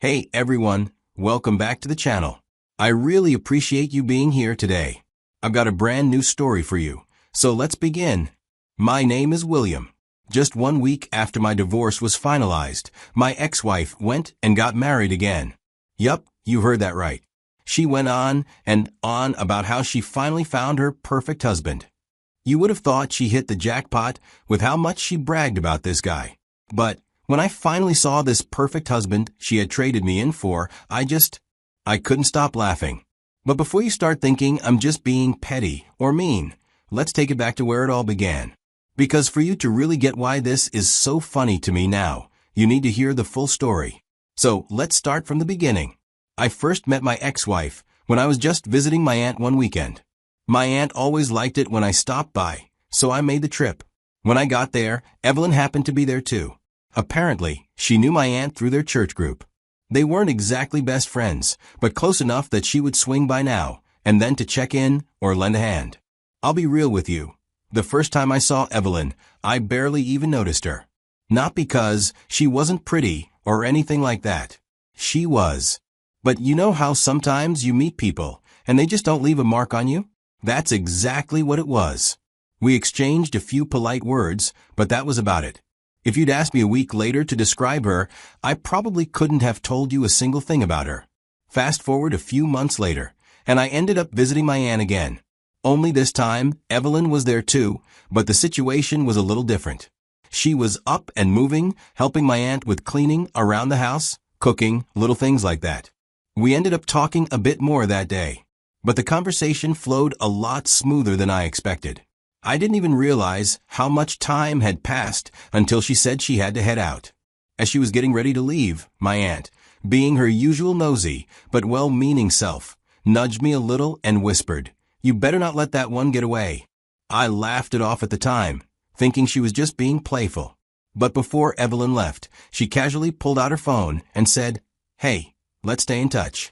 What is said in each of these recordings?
Hey everyone, welcome back to the channel. I really appreciate you being here today. I've got a brand new story for you, so let's begin. My name is William. Just 1 week after my divorce was finalized, my ex-wife went and got married again. Yup, you heard that right. She went on and on about how she finally found her perfect husband. You would have thought she hit the jackpot with how much she bragged about this guy. But when I finally saw this perfect husband she had traded me in for, I couldn't stop laughing. But before you start thinking I'm just being petty or mean, let's take it back to where it all began. Because for you to really get why this is so funny to me now, you need to hear the full story. So let's start from the beginning. I first met my ex-wife when I was just visiting my aunt one weekend. My aunt always liked it when I stopped by, so I made the trip. When I got there, Evelyn happened to be there too. Apparently, she knew my aunt through their church group. They weren't exactly best friends, but close enough that she would swing by now, and then to check in or lend a hand. I'll be real with you. The first time I saw Evelyn, I barely even noticed her. Not because she wasn't pretty or anything like that. She was. But you know how sometimes you meet people, and they just don't leave a mark on you? That's exactly what it was. We exchanged a few polite words, but that was about it. If you'd asked me a week later to describe her, I probably couldn't have told you a single thing about her. Fast forward a few months later, and I ended up visiting my aunt again. Only this time, Evelyn was there too, but the situation was a little different. She was up and moving, helping my aunt with cleaning around the house, cooking, little things like that. We ended up talking a bit more that day, but the conversation flowed a lot smoother than I expected. I didn't even realize how much time had passed until she said she had to head out. As she was getting ready to leave, my aunt, being her usual nosy but well-meaning self, nudged me a little and whispered, "You better not let that one get away." I laughed it off at the time, thinking she was just being playful. But before Evelyn left, she casually pulled out her phone and said, "Hey, let's stay in touch."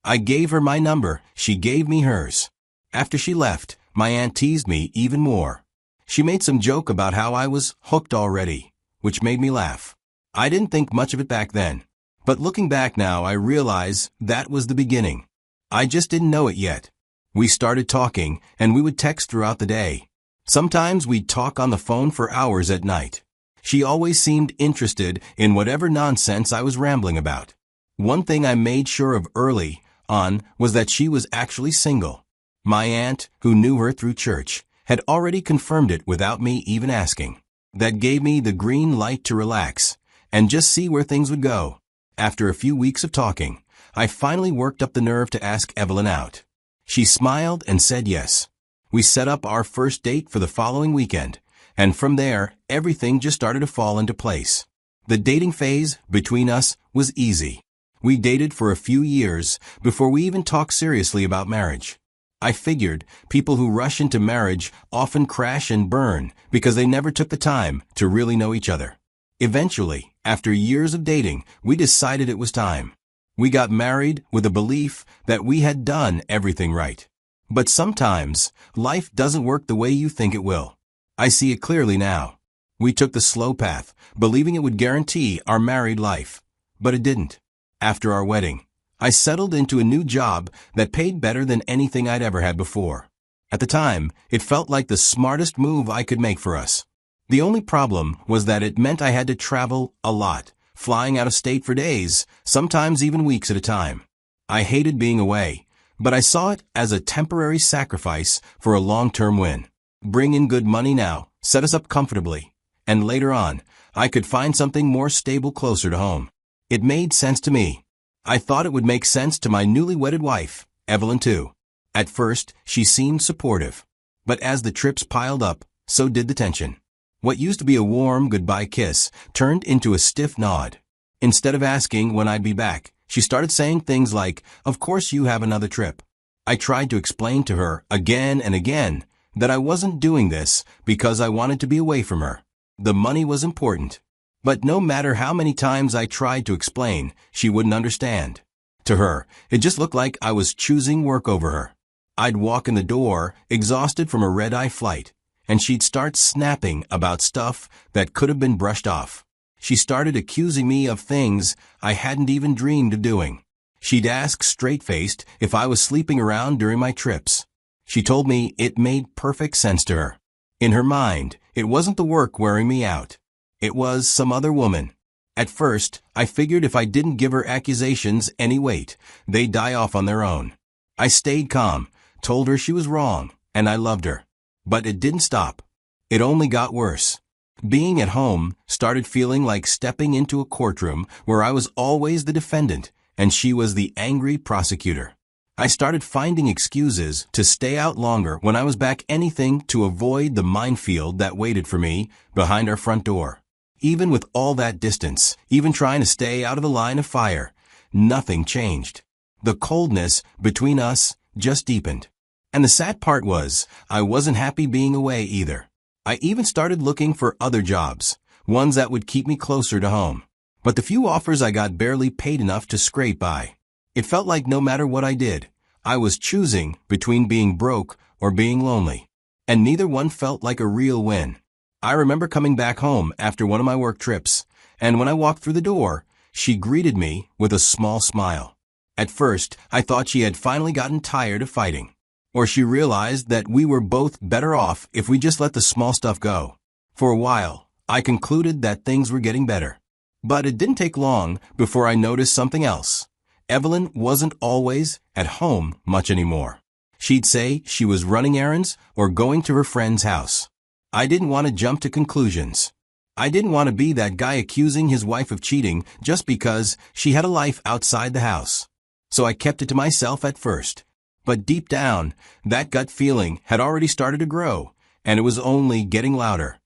I gave her my number, she gave me hers. After she left, my aunt teased me even more. She made some joke about how I was hooked already, which made me laugh. I didn't think much of it back then, but looking back now I realize that was the beginning. I just didn't know it yet. We started talking, and we would text throughout the day. Sometimes we'd talk on the phone for hours at night. She always seemed interested in whatever nonsense I was rambling about. One thing I made sure of early on was that she was actually single. My aunt, who knew her through church, had already confirmed it without me even asking. That gave me the green light to relax and just see where things would go. After a few weeks of talking, I finally worked up the nerve to ask Evelyn out. She smiled and said yes. We set up our first date for the following weekend, and from there, everything just started to fall into place. The dating phase between us was easy. We dated for a few years before we even talked seriously about marriage. I figured people who rush into marriage often crash and burn because they never took the time to really know each other. Eventually, after years of dating, we decided it was time. We got married with the belief that we had done everything right. But sometimes, life doesn't work the way you think it will. I see it clearly now. We took the slow path, believing it would guarantee our married life. But it didn't. After our wedding, I settled into a new job that paid better than anything I'd ever had before. At the time, it felt like the smartest move I could make for us. The only problem was that it meant I had to travel a lot, flying out of state for days, sometimes even weeks at a time. I hated being away, but I saw it as a temporary sacrifice for a long-term win. Bring in good money now, set us up comfortably, and later on, I could find something more stable closer to home. It made sense to me. I thought it would make sense to my newly wedded wife, Evelyn too. At first, she seemed supportive. But as the trips piled up, so did the tension. What used to be a warm goodbye kiss turned into a stiff nod. Instead of asking when I'd be back, she started saying things like, "Of course you have another trip." I tried to explain to her again and again that I wasn't doing this because I wanted to be away from her. The money was important. But no matter how many times I tried to explain, she wouldn't understand. To her, it just looked like I was choosing work over her. I'd walk in the door, exhausted from a red-eye flight, and she'd start snapping about stuff that could have been brushed off. She started accusing me of things I hadn't even dreamed of doing. She'd ask straight-faced if I was sleeping around during my trips. She told me it made perfect sense to her. In her mind, it wasn't the work wearing me out. It was some other woman. At first, I figured if I didn't give her accusations any weight, they'd die off on their own. I stayed calm, told her she was wrong, and I loved her. But it didn't stop. It only got worse. Being at home started feeling like stepping into a courtroom where I was always the defendant and she was the angry prosecutor. I started finding excuses to stay out longer when I was back, anything to avoid the minefield that waited for me behind our front door. Even with all that distance, even trying to stay out of the line of fire, nothing changed. The coldness between us just deepened. And the sad part was, I wasn't happy being away either. I even started looking for other jobs, ones that would keep me closer to home. But the few offers I got barely paid enough to scrape by. It felt like no matter what I did, I was choosing between being broke or being lonely. And neither one felt like a real win. I remember coming back home after one of my work trips, and when I walked through the door, she greeted me with a small smile. At first, I thought she had finally gotten tired of fighting. Or she realized that we were both better off if we just let the small stuff go. For a while, I concluded that things were getting better. But it didn't take long before I noticed something else. Evelyn wasn't always at home much anymore. She'd say she was running errands or going to her friend's house. I didn't want to jump to conclusions. I didn't want to be that guy accusing his wife of cheating just because she had a life outside the house. So I kept it to myself at first. But deep down, that gut feeling had already started to grow, and it was only getting louder.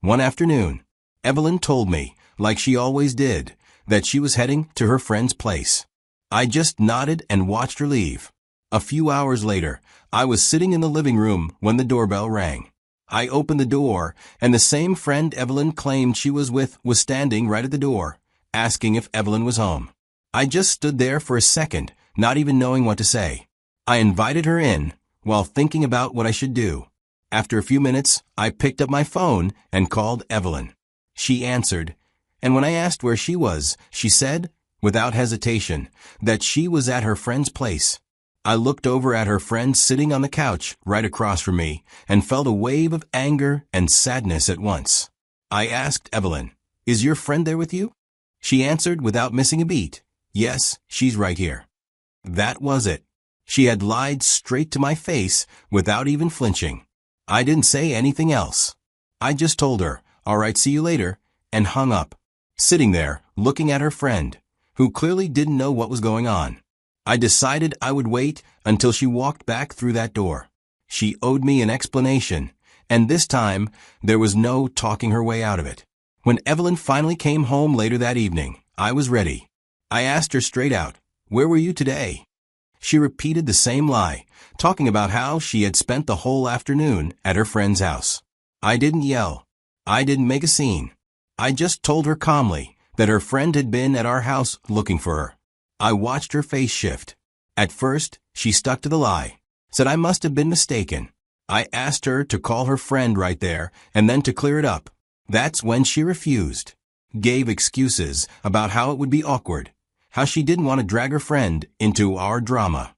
One afternoon, Evelyn told me, like she always did, that she was heading to her friend's place. I just nodded and watched her leave. A few hours later, I was sitting in the living room when the doorbell rang. I opened the door, and the same friend Evelyn claimed she was with was standing right at the door, asking if Evelyn was home. I just stood there for a second, not even knowing what to say. I invited her in, while thinking about what I should do. After a few minutes, I picked up my phone and called Evelyn. She answered, and when I asked where she was, she said, without hesitation, that she was at her friend's place. I looked over at her friend sitting on the couch right across from me and felt a wave of anger and sadness at once. I asked Evelyn, "Is your friend there with you?" She answered without missing a beat, "Yes, she's right here." That was it. She had lied straight to my face without even flinching. I didn't say anything else. I just told her, "All right, see you later," and hung up, sitting there looking at her friend, who clearly didn't know what was going on. I decided I would wait until she walked back through that door. She owed me an explanation, and this time there was no talking her way out of it. When Evelyn finally came home later that evening, I was ready. I asked her straight out, "Where were you today?" She repeated the same lie, talking about how she had spent the whole afternoon at her friend's house. I didn't yell. I didn't make a scene. I just told her calmly that her friend had been at our house looking for her. I watched her face shift. At first, she stuck to the lie, said I must have been mistaken. I asked her to call her friend right there and then to clear it up. That's when she refused. Gave excuses about how it would be awkward, how she didn't want to drag her friend into our drama.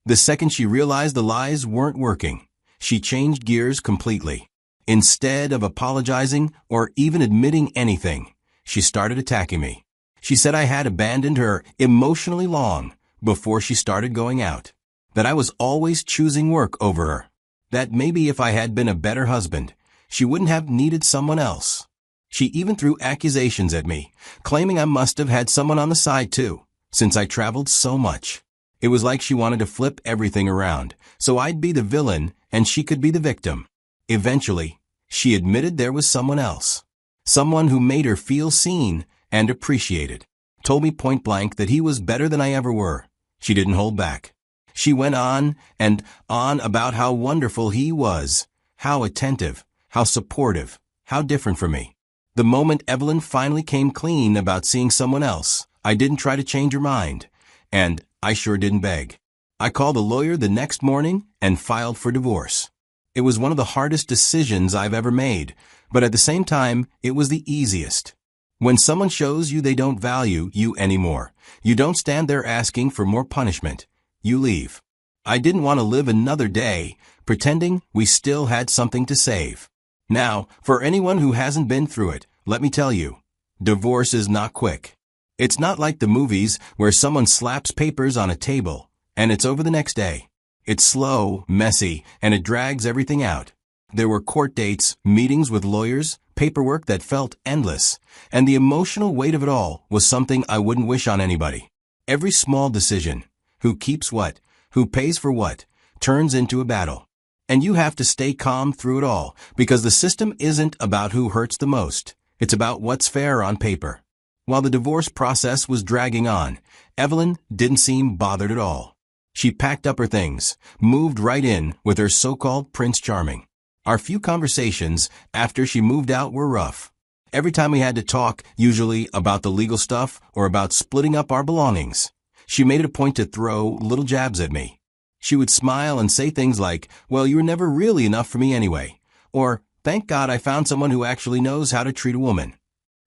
The second she realized the lies weren't working, she changed gears completely. Instead of apologizing or even admitting anything, she started attacking me. She said I had abandoned her emotionally long before she started going out, that I was always choosing work over her, that maybe if I had been a better husband, she wouldn't have needed someone else. She even threw accusations at me, claiming I must have had someone on the side too, since I traveled so much. It was like she wanted to flip everything around, so I'd be the villain and she could be the victim. Eventually, she admitted there was someone else, someone who made her feel seen and appreciated. Told me point blank that he was better than I ever were. She didn't hold back. She went on and on about how wonderful he was, how attentive, how supportive, how different from me. The moment Evelyn finally came clean about seeing someone else, I didn't try to change her mind, and I sure didn't beg. I called a lawyer the next morning and filed for divorce. It was one of the hardest decisions I've ever made, but at the same time, it was the easiest. When someone shows you they don't value you anymore, you don't stand there asking for more punishment. You leave. I didn't want to live another day pretending we still had something to save. Now, for anyone who hasn't been through it, let me tell you, divorce is not quick. It's not like the movies where someone slaps papers on a table and it's over the next day. It's slow, messy, and it drags everything out. There were court dates, meetings with lawyers, paperwork that felt endless, and the emotional weight of it all was something I wouldn't wish on anybody. Every small decision, who keeps what, who pays for what, turns into a battle. And you have to stay calm through it all, because the system isn't about who hurts the most. It's about what's fair on paper. While the divorce process was dragging on, Evelyn didn't seem bothered at all. She packed up her things, moved right in with her so-called Prince Charming. Our few conversations after she moved out were rough. Every time we had to talk, usually about the legal stuff or about splitting up our belongings, she made it a point to throw little jabs at me. She would smile and say things like, "Well, you were never really enough for me anyway," or, "Thank God I found someone who actually knows how to treat a woman."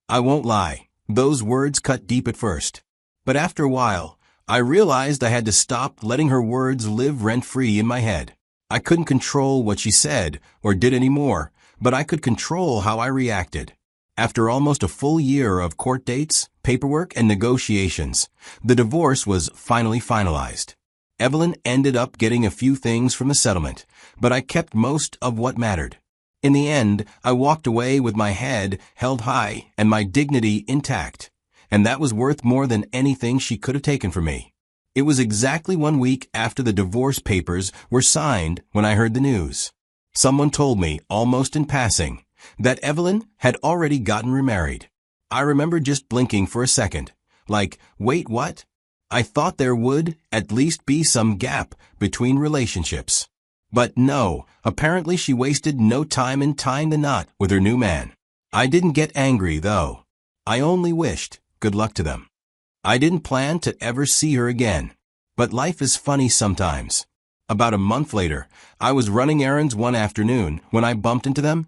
I won't lie, those words cut deep at first. But after a while, I realized I had to stop letting her words live rent-free in my head. I couldn't control what she said or did anymore, but I could control how I reacted. After almost a full year of court dates, paperwork, and negotiations, the divorce was finally finalized. Evelyn ended up getting a few things from the settlement, but I kept most of what mattered. In the end, I walked away with my head held high and my dignity intact, and that was worth more than anything she could have taken from me. It was exactly 1 week after the divorce papers were signed when I heard the news. Someone told me, almost in passing, that Evelyn had already gotten remarried. I remember just blinking for a second, like, wait, what? I thought there would at least be some gap between relationships. But no, apparently she wasted no time in tying the knot with her new man. I didn't get angry, though. I only wished good luck to them. I didn't plan to ever see her again. But life is funny sometimes. About a month later, I was running errands one afternoon when I bumped into them,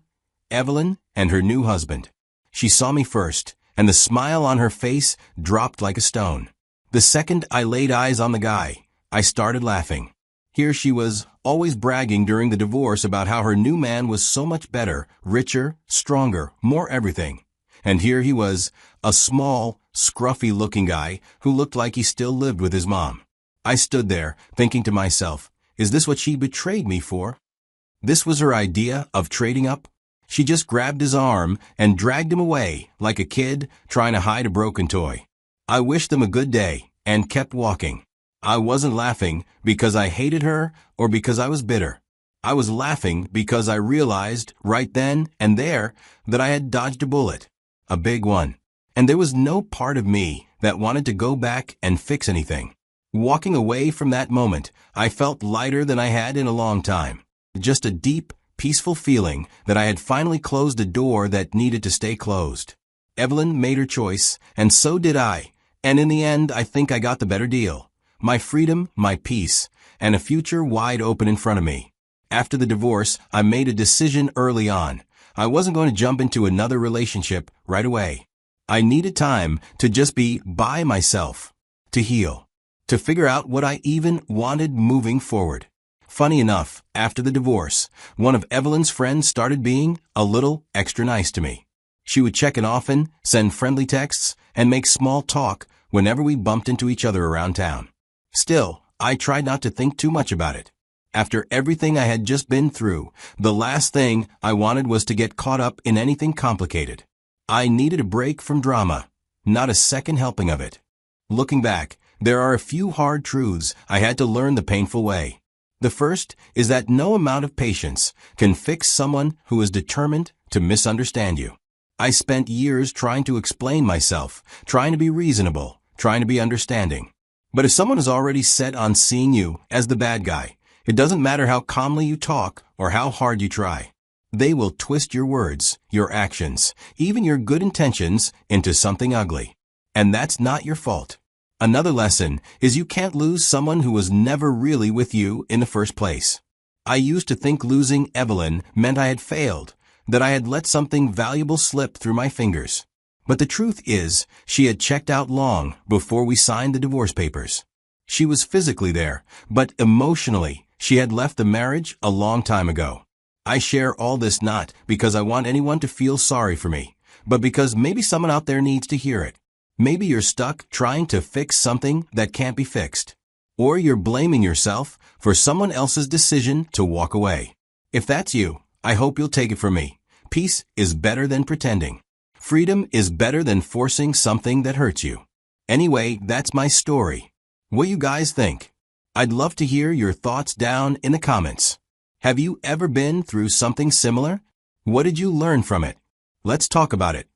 Evelyn and her new husband. She saw me first, and the smile on her face dropped like a stone. The second I laid eyes on the guy, I started laughing. Here she was, always bragging during the divorce about how her new man was so much better, richer, stronger, more everything. And here he was, a small, scruffy-looking guy who looked like he still lived with his mom. I stood there, thinking to myself, is this what she betrayed me for? This was her idea of trading up? She just grabbed his arm and dragged him away, like a kid trying to hide a broken toy. I wished them a good day and kept walking. I wasn't laughing because I hated her or because I was bitter. I was laughing because I realized right then and there that I had dodged a bullet. A big one. And there was no part of me that wanted to go back and fix anything. Walking away from that moment, I felt lighter than I had in a long time. Just a deep, peaceful feeling that I had finally closed a door that needed to stay closed. Evelyn made her choice, and so did I. And in the end, I think I got the better deal. My freedom, my peace, and a future wide open in front of me. After the divorce, I made a decision early on. I wasn't going to jump into another relationship right away. I needed time to just be by myself, to heal, to figure out what I even wanted moving forward. Funny enough, after the divorce, one of Evelyn's friends started being a little extra nice to me. She would check in often, send friendly texts, and make small talk whenever we bumped into each other around town. Still, I tried not to think too much about it. After everything I had just been through, the last thing I wanted was to get caught up in anything complicated. I needed a break from drama, not a second helping of it. Looking back, there are a few hard truths I had to learn the painful way. The first is that no amount of patience can fix someone who is determined to misunderstand you. I spent years trying to explain myself, trying to be reasonable, trying to be understanding. But if someone is already set on seeing you as the bad guy, it doesn't matter how calmly you talk or how hard you try. They will twist your words, your actions, even your good intentions into something ugly. And that's not your fault. Another lesson is you can't lose someone who was never really with you in the first place. I used to think losing Evelyn meant I had failed, that I had let something valuable slip through my fingers. But the truth is, she had checked out long before we signed the divorce papers. She was physically there, but emotionally, she had left the marriage a long time ago. I share all this not because I want anyone to feel sorry for me, but because maybe someone out there needs to hear it. Maybe you're stuck trying to fix something that can't be fixed. Or you're blaming yourself for someone else's decision to walk away. If that's you, I hope you'll take it from me. Peace is better than pretending. Freedom is better than forcing something that hurts you. Anyway, that's my story. What do you guys think? I'd love to hear your thoughts down in the comments. Have you ever been through something similar? What did you learn from it? Let's talk about it.